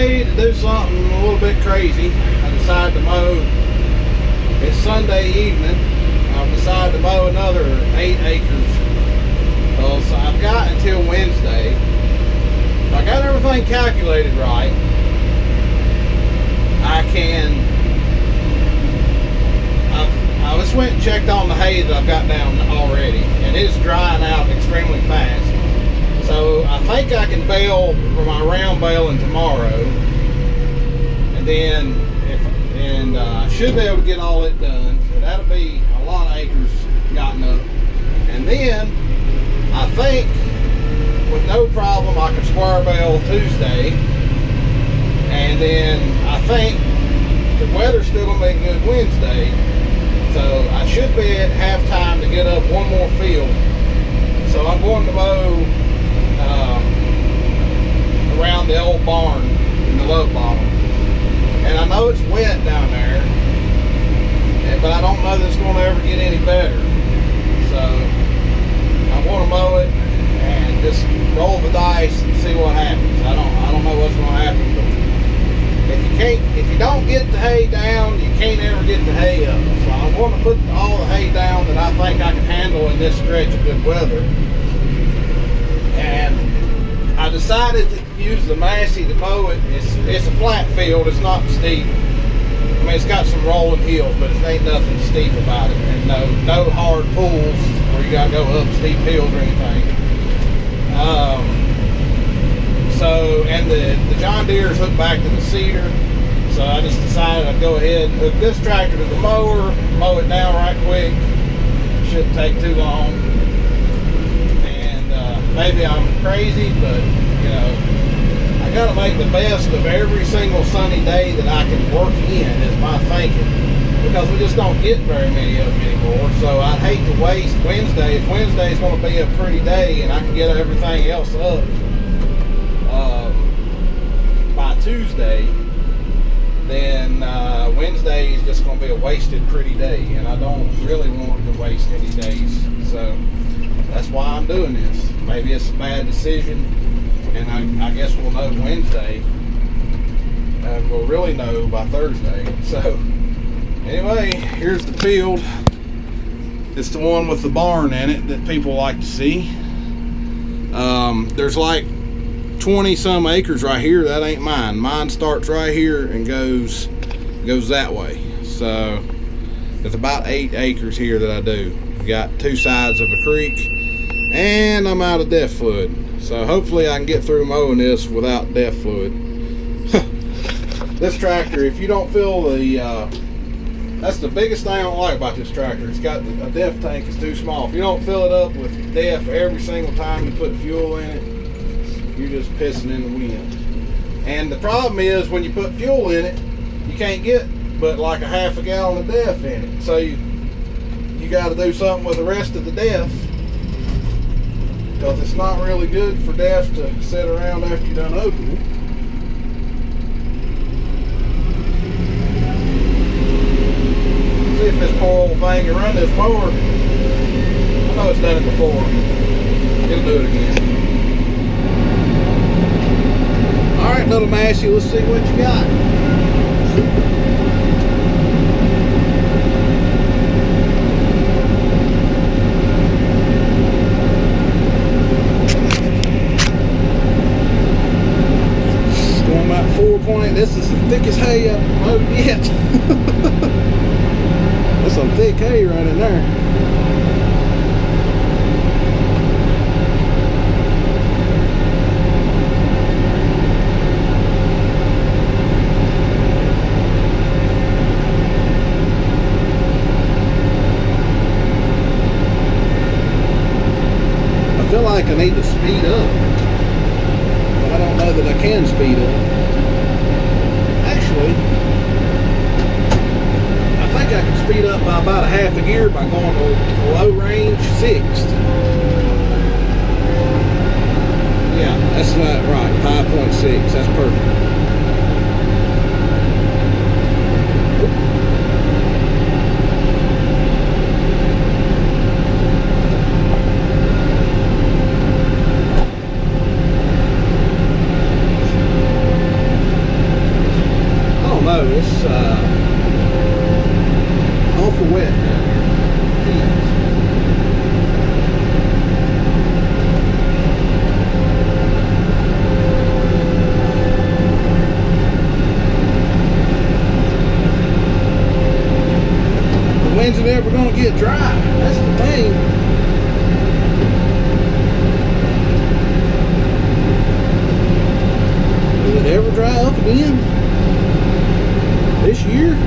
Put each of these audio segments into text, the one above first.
today to do something a little bit crazy. I decided to mow. It's Sunday evening. I've decided to mow another 8 acres. So I've got until Wednesday. If I got everything calculated right, I just went and checked on the hay that I've got down already, and it's drying out extremely fast. So I think I can bale for my round baling tomorrow, and then I should be able to get all it done. So that'll be a lot of acres gotten up, and then I think with no problem I can square bale Tuesday, and then I think the weather's still gonna be good Wednesday. So I should be at halftime to get up one more field. So I'm going to mow around the old barn in the low bottom. And I know it's wet down there, but I don't know that it's going to ever get any better. So I want to mow it and just roll the dice and see what happens. I don't know what's going to happen, but if you don't get the hay down, you can't ever get the hay up. So I want to put all the hay down that I think I can handle in this stretch of good weather. And I decided to use the Massey to mow it. It's a flat field, it's not steep. I mean, it's got some rolling hills, but it ain't nothing steep about it. And no hard pulls where you gotta go up steep hills or anything. And the John Deere is hooked back to the seeder. So I just decided I'd go ahead and hook this tractor to the mower, mow it down right quick. Shouldn't take too long. And maybe I'm crazy, but you know, I gotta make the best of every single sunny day that I can work in, is my thinking. Because we just don't get very many of them anymore. So I'd hate to waste Wednesday. If Wednesday's gonna be a pretty day and I can get everything else up by Tuesday, then Wednesday is just going to be a wasted pretty day, and I don't really want to waste any days. So that's why I'm doing this. Maybe it's a bad decision, and I guess we'll know Wednesday, and we'll really know by Thursday. So anyway, here's the field. It's the one with the barn in it that people like to see. There's like 20 some acres right here. That ain't mine. Mine starts right here and goes that way. So there's about 8 acres here that I do. Got 2 sides of a creek, and I'm out of DEF fluid. So hopefully I can get through mowing this without DEF fluid. This tractor, if you don't fill the that's the biggest thing I don't like about this tractor. It's got a DEF tank is too small. If you don't fill it up with DEF every single time you put fuel in it, you're just pissing in the wind. And the problem is, when you put fuel in it, you can't get but like a half a gallon of DEF in it. So you got to do something with the rest of the DEF, because it's not really good for DEF to sit around after you're done opening it. See if this poor old thing can run this mower. I know it's done it before. It'll do it again. Alright, little Massey, let's see what you got. It's going about 4.8. This is the thickest hay I've mowed yet. That's some thick hay right in there. I feel like I need to speed up, but I don't know that I can speed up. Actually, I think I can speed up by about a half a gear by going to low range 6th. Yeah, that's not right. 5.6. That's perfect. ever gonna get dry. That's the thing. Will it ever dry up again this year?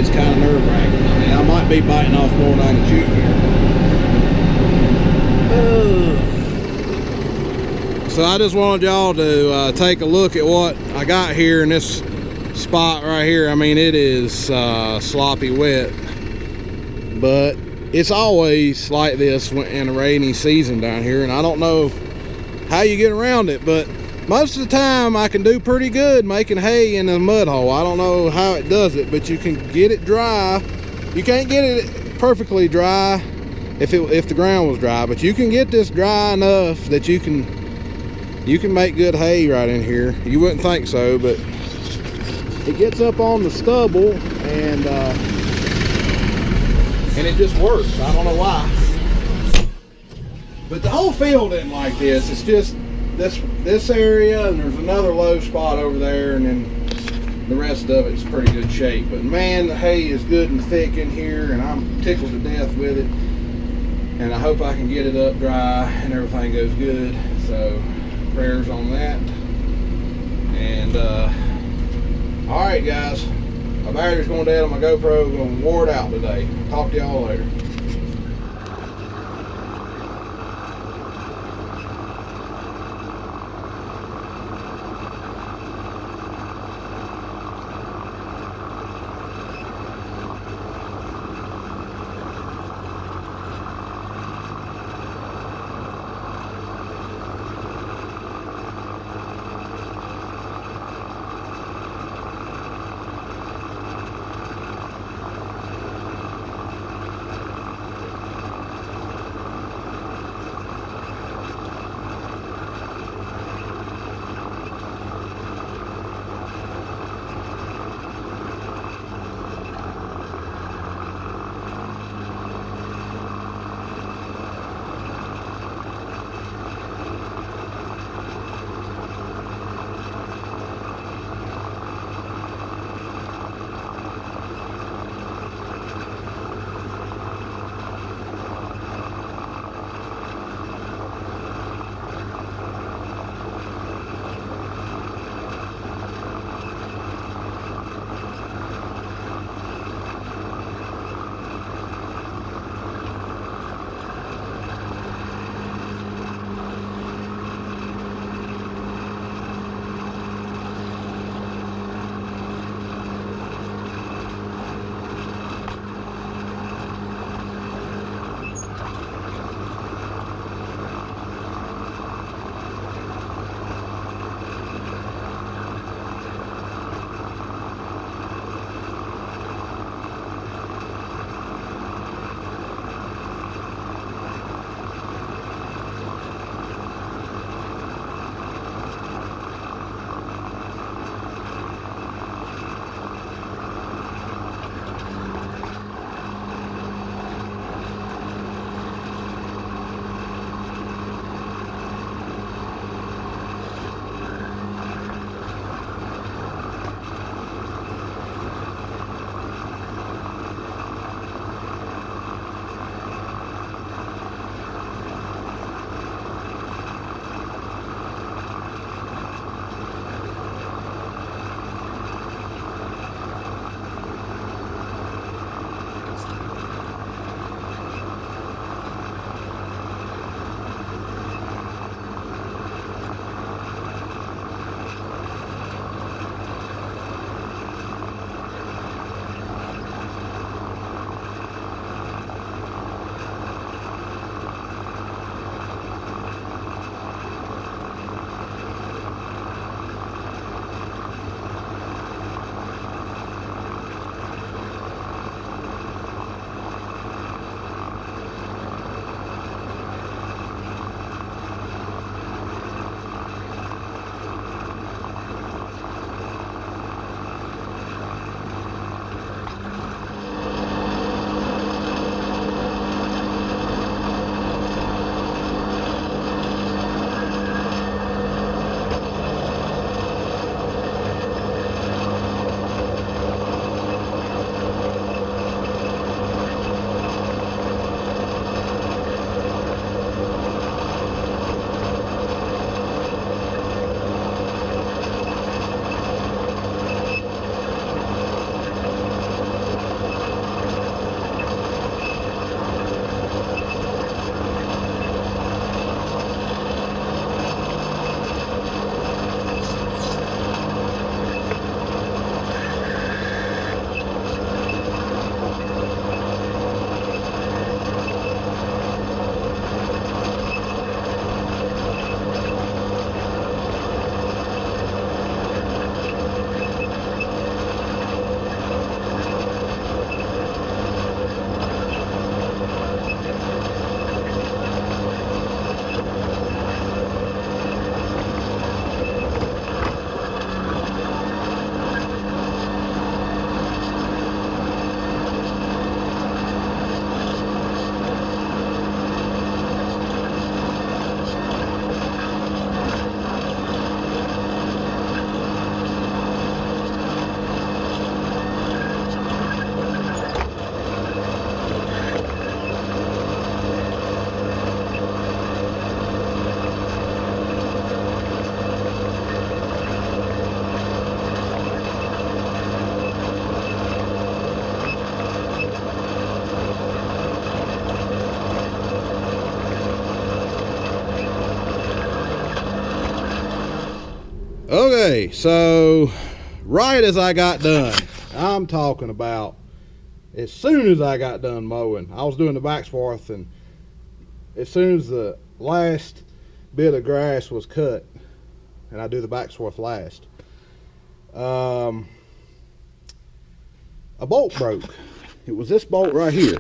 Kind of nerve-wracking. I mean, I might be biting off more than I can chew here. So I just wanted y'all to take a look at what I got here in this spot right here. I mean, it is sloppy wet, but it's always like this in a rainy season down here, and I don't know how you get around it, but most of the time I can do pretty good making hay in a mud hole. I don't know how it does it, but you can get it dry. You can't get it perfectly dry if the ground was dry, but you can get this dry enough that you can make good hay right in here. You wouldn't think so, but it gets up on the stubble and it just works. I don't know why, but the whole field isn't like this. It's just this area, and there's another low spot over there, and then the rest of it's pretty good shape. But man, the hay is good and thick in here, and I'm tickled to death with it, and I hope I can get it up dry and everything goes good. So prayers on that. And all right guys, my battery's going dead on my GoPro. I'm going to wore it out today. Talk to y'all later. Okay, so right as I got done, I'm talking about as soon as I got done mowing, I was doing the back swath, and as soon as the last bit of grass was cut, and I do the back swath last, a bolt broke. It was this bolt right here.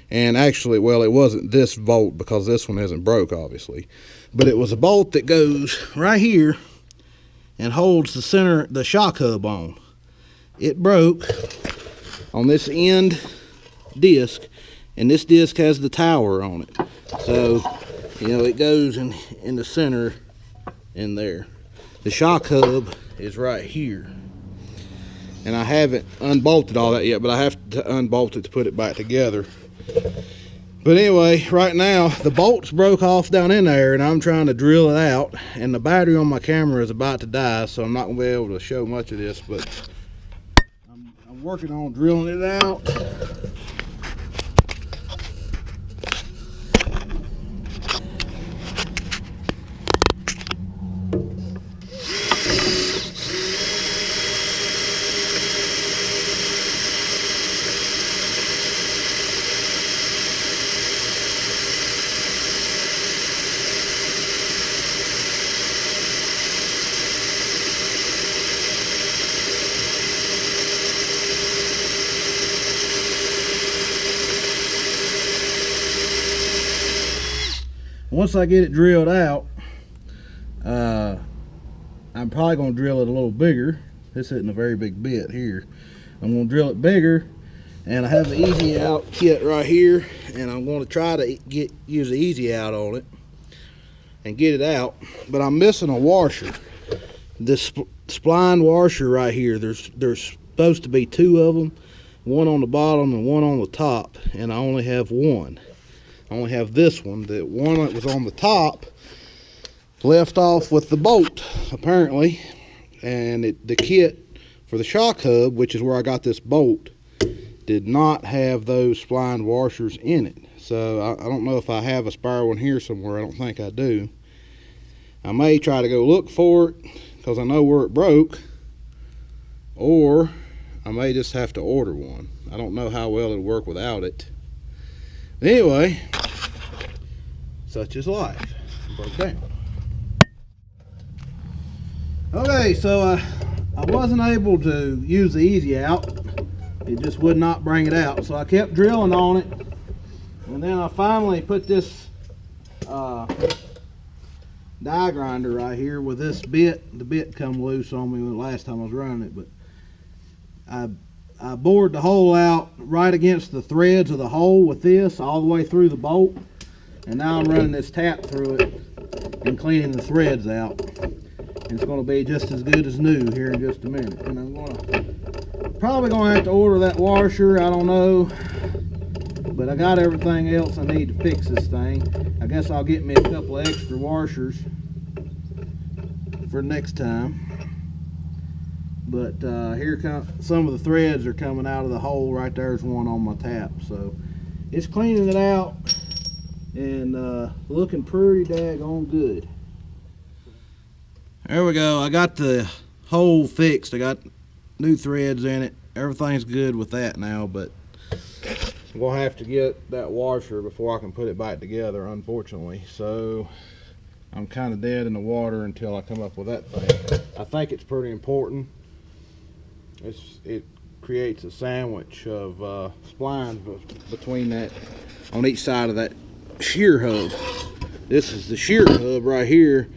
And actually, well, it wasn't this bolt because this one isn't broke, obviously. But it was a bolt that goes right here and holds the center, the shock hub on. It broke on this end disc, and this disc has the tower on it. So, you know, it goes in the center in there. The shock hub is right here. And I haven't unbolted all that yet, but I have to unbolt it to put it back together. But anyway, right now the bolts broke off down in there, and I'm trying to drill it out, and the battery on my camera is about to die, so I'm not gonna be able to show much of this, but I'm working on drilling it out. Once I get it drilled out, I'm probably going to drill it a little bigger. This isn't a very big bit here. I'm going to drill it bigger, and I have the easy out kit right here, and I'm going to try to use the easy out on it and get it out. But I'm missing a washer. This spline washer right here, there's supposed to be two of them, one on the bottom and one on the top, and I only have one. I only have this one. The one that was on the top left off with the bolt, apparently, and the kit for the shock hub, which is where I got this bolt, did not have those spline washers in it. So I don't know if I have a spare one here somewhere. I don't think I do. I may try to go look for it because I know where it broke, or I may just have to order one. I don't know how well it'll work without it. Anyway, such is life. Broke down. Okay, so I wasn't able to use the easy out. It just would not bring it out. So I kept drilling on it, and then I finally put this die grinder right here with this bit. The bit come loose on me the last time I was running it, but I bored the hole out right against the threads of the hole with this all the way through the bolt, and now I'm running this tap through it and cleaning the threads out, and it's going to be just as good as new here in just a minute. And I'm probably going to have to order that washer. I don't know, but I got everything else I need to fix this thing. I guess I'll get me a couple of extra washers for next time. But here come some of the threads are coming out of the hole. Right there's one on my tap, so it's cleaning it out and looking pretty daggone good. There we go. I got the hole fixed. I got new threads in it. Everything's good with that now, but I'm gonna have to get that washer before I can put it back together, unfortunately. So I'm kind of dead in the water until I come up with that thing. I think it's pretty important. It creates a sandwich of splines between that, on each side of that shear hub. This is the shear hub right here,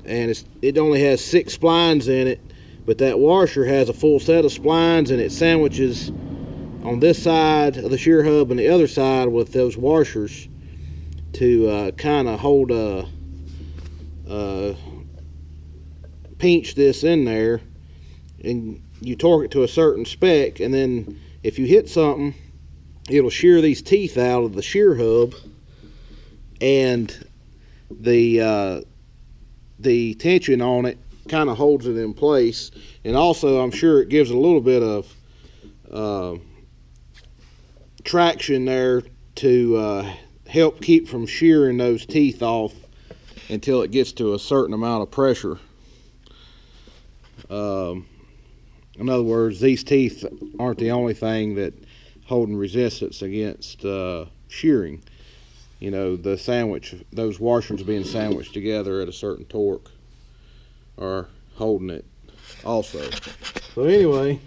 and it only has 6 splines in it, but that washer has a full set of splines, and it sandwiches on this side of the shear hub and the other side with those washers to kind of hold pinch this in there, and you torque it to a certain spec, and then if you hit something, it'll shear these teeth out of the shear hub, and the tension on it kind of holds it in place. And also, I'm sure it gives a little bit of traction there to help keep from shearing those teeth off until it gets to a certain amount of pressure. In other words, these teeth aren't the only thing that holding resistance against shearing. You know, the sandwich, those washers being sandwiched together at a certain torque are holding it also. So anyway,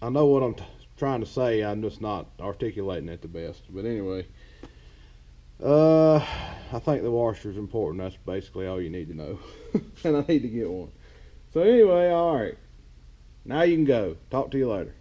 I know what I'm trying to say, I'm just not articulating it the best. But anyway, I think the washer is important. That's basically all you need to know. And I need to get one. So anyway, all right. Now you can go. Talk to you later.